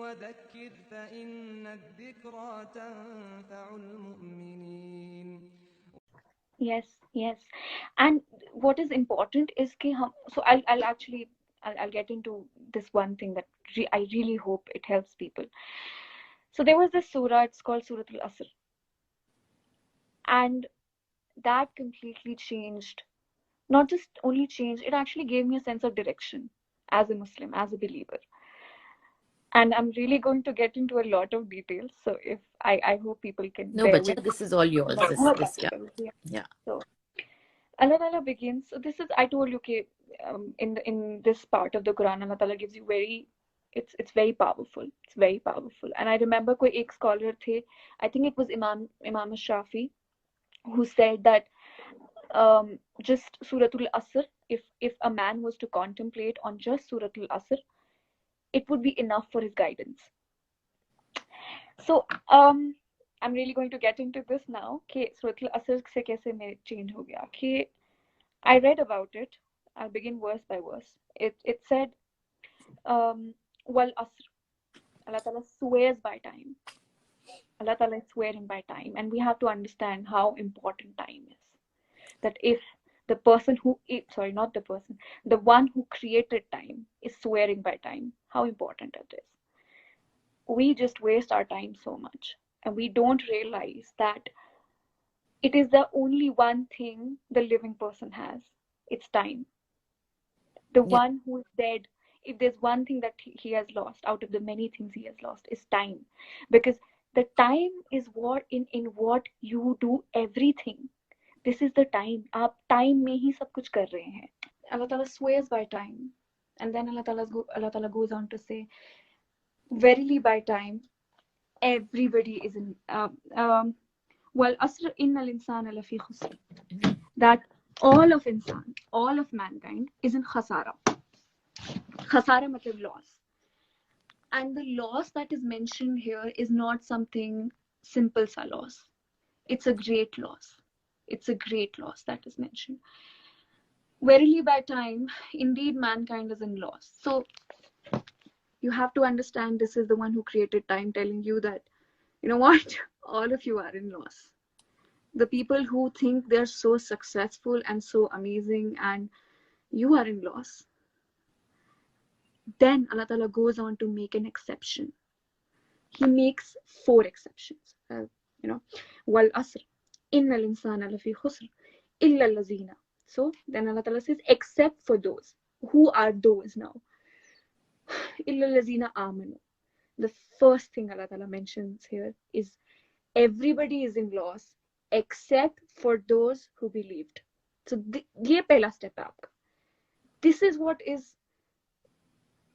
وذكر فإن الذكرى تنفع المؤمنين. Yes. And what is important is कि हम, so I'll actually I'll get into this one thing that I really hope it helps people. So there was this surah, it's called Surah Al-Asr, and that completely changed, not just only changed, it actually gave me a sense of direction as a Muslim, as a believer. And I'm really going to get into a lot of details, so if I hope people can No, bear Bacha, with this is all yours. me. This, yeah. Yeah. Yeah. So Allah Ta'ala begins. So this is, I told you, okay, in this part of the Quran, Allah Ta'ala gives you very, it's very powerful. It's very powerful. And I remember कोई एक scholar थे, I think it was Imam Shafi, who said that just Suratul Asr, if a man was to contemplate on just Suratul Asr, it would be enough for his guidance. So I'm really going to get into this now. कि Suratul Asr से कैसे मेरे change हो गया. कि I read about it. I'll begin verse by verse. It said, Wal Asr. Allah Ta'ala swears by time. Allah Ta'ala is swearing by time. And we have to understand how important time is. That if the person who, sorry, not the person, the one who created time is swearing by time, how important it is. We just waste our time so much. And we don't realize that it is the only one thing the living person has. It's time. The one who is dead, if there's one thing that he has lost out of the many things he has lost, is time. Because the time is what in what you do everything. This is the time. आप time में ही सब कुछ कर रहे हैं. Allah Ta'ala swears by time. And then Allah Ta'ala goes on to say, verily by time, everybody is in well asr innal insana lafi khusr, that all of insan, all of mankind is in khasara. Khasara matlab loss. And the loss that is mentioned here is not something simple sa loss. It's a great loss. It's a great loss that is mentioned. Verily by time, indeed mankind is in loss. So you have to understand this is the one who created time telling you that, you know what, all of you are in loss. The people who think they're so successful and so amazing, and you are in loss. Then Allah Ta'ala goes on to make an exception. He makes 4 exceptions. Wal asr, innal insana lafi khusr, illa allazina. So then Allah Ta'ala says, except for those. Who are those now? Illa allazina amanu. The first thing Allah Ta'ala mentions here is everybody is in loss except for those who believed. So ये पहला step है आपका. This is what is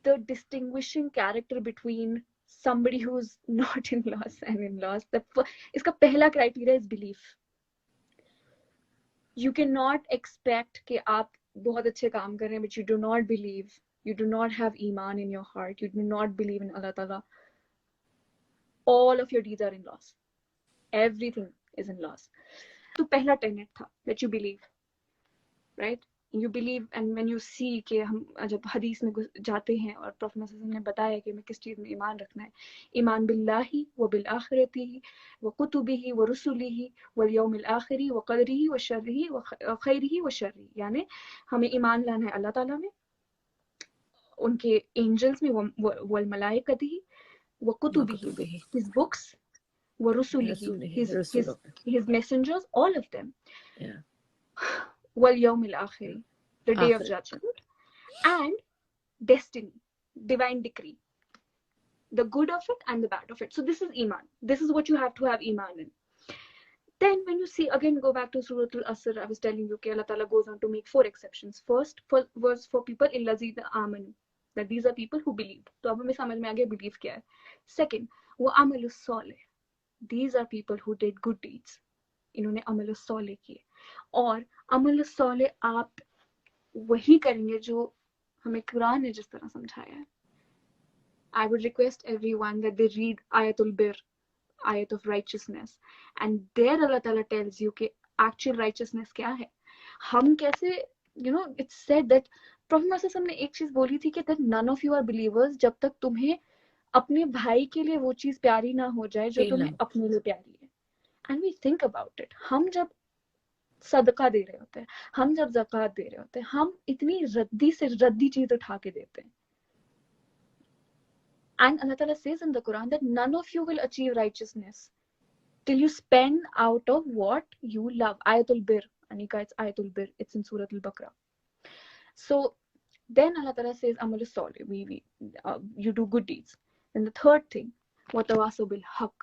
the distinguishing character between somebody who's not in loss and in loss. इसका पहला criteria is belief. You cannot expect कि आप बहुत अच्छे काम कर रहे हैं, but you do not believe, you do not have iman in your heart, you do not believe in Allah Ta'ala. All of your deeds are in loss. Everything is in loss. तो पहला tenet था that you believe, right? You believe, and when you see कि हम जब हदीस में जाते हैं और प्रॉफेट मोहम्मद ने बताया कि हमें किस चीज़ में ईमान रखना है, ईमान बिल्लाही व बिल आखिरती व कुतुबिही व रुसुलिही व यौमिल आखिरी व क़दरिही व शर्रिही व खैरिही व शर्री, यानी हमें ईमान लाना है अल्लाह ताला में, उनके एंजल्स में, वल मलाइकतिही व कुतुबिही, his books, व रुसुलिही, his messengers, all of them. Yeah. وَالْيَوْمِ الْآخِرِ, the day of judgment, and destiny, divine decree, the good of it and the bad of it. So this is iman. This is what you have to have iman in. Then when you see, again go back to Surah Al-Asr, I was telling you, Allah Ta'ala goes on to make 4 exceptions. First was for people illazina amanu, that these are people who believed. तो अब हमें समझ में आ गया belief क्या है. Second, وَعَمَلُ الصَّالِحِ, these are people who did good deeds. इन्होंने अमल सौले किए. और अमल सौले आप वही करेंगे जो हमें कुरान ने जिस तरह समझाया है. I would request everyone that they read Ayatul Bir, Ayat of Righteousness, and there Allah Ta'ala tells you कि actual righteousness क्या है. हम कैसे, it's said that Prophet Muhammad ने एक चीज बोली थी कि that none of you are believers जब तक तुम्हें अपने भाई के लिए वो चीज प्यारी ना हो जाए जो Feel तुम्हें ना। अपने लिए प्यारी है. And we think about it. हम जब सदका दे रहे होते हैं, हम जब ज़कात दे रहे होते हैं, हम इतनी रद्दी से रद्दी चीज उठा के देते हैं. And Allah Ta'ala says in the Quran that none of you will achieve righteousness till you spend out of what you love. Ayatul Bir. Anika, it's Ayatul Bir. It's in Surah Al-Baqarah. So then Allah Ta'ala says, Amal Salih, you do good deeds. And the third thing, Watawasaw bil Haq,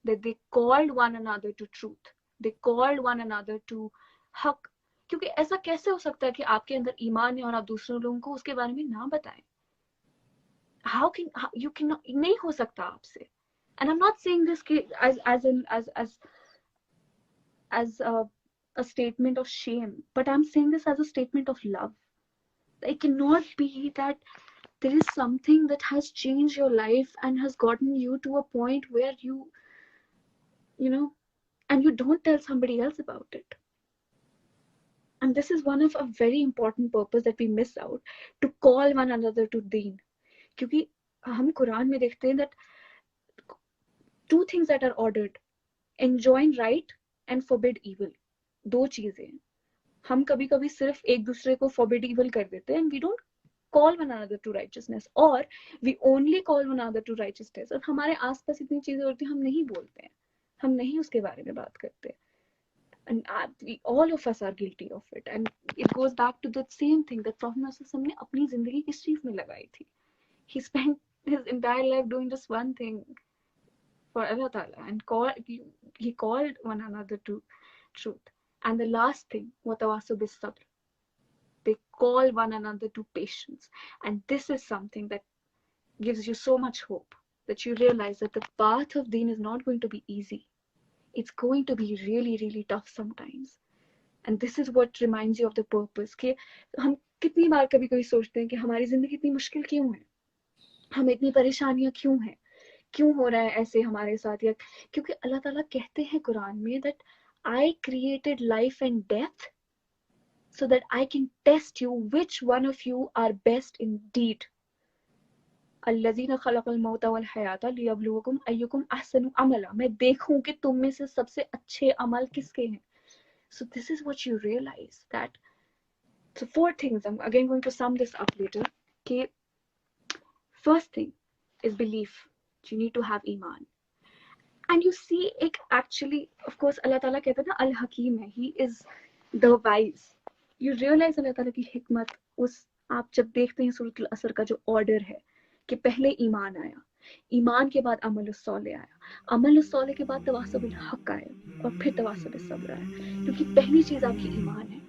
that they called one another to truth. They called one another to Haq. क्योंकि ऐसा कैसे हो सकता है कि आपके अंदर ईमान है और आप दूसरे लोगों को उसके बारे में ना बताएं? How you cannot, नहीं हो सकता आपसे. And I'm not saying this as a statement of shame, but I'm saying this as a statement of love. It cannot be that there is something that has changed your life and has gotten you to a point where you know, and you don't tell somebody else about it. And this is one of a very important purpose that we miss out, to call one another to deen. क्योंकि हम कुरान में देखते हैं that two things that are ordered, enjoin right and forbid evil. दो चीजें हैं. हम कभी कभी सिर्फ एक दूसरे को forbid evil कर देते हैं, and we don't call one another to righteousness, or we only call one another to righteousness. और हमारे आसपास इतनी चीजें होती हैं, हम नहीं बोलते हैं, हम नहीं उसके बारे में बात करते. And all of us are guilty of it. And it goes back to the same thing that Prophet Muhammad ने अपनी जिंदगी किस चीज में लगाई थी. He spent his entire life doing just one thing for Allah Ta'ala, and he called one another to truth. And the last thing, وَتَوَاصَوْا بِالصَّبْرِ, they call one another to patience. And this is something that gives you so much hope, that you realize that the path of deen is not going to be easy. It's going to be really, really tough sometimes. And this is what reminds you of the purpose. कि हम कितनी बार कभी कभी सोचते हैं कि हमारी जिंदगी इतनी मुश्किल क्यों है, हमें इतनी परेशानियां क्यों हैं, क्यों हो रहा है ऐसे हमारे साथ. या क्योंकि अल्लाह ताला कहते हैं कुरान में that I created life and death so that I can test you which one of you are best indeed. الذين خلق الموت والحياة ليبلوكم أيكم أحسن عملا. मैं देखूं कि तुम में से सबसे अच्छे अमल किसके हैं. So this is what you realize, that so 4 things. I'm again going to sum this up later. Okay, first thing is belief. You need to have iman. And you see, actually, of course, Allah Ta'ala कहता है ना, Al-Hakim है, He is the wise. You realize Allah Ta'ala की हिकमत उस, आप जब देखते हैं सूरत अल-असर का जो ऑर्डर है कि पहले ईमान आया, ईमान के बाद अमल सॉलिह आया, अमल सॉलिह के बाद तवासुब बिल हक आया, और फिर तवासुब बिस सब्र आया. क्योंकि पहली चीज आपकी ईमान है.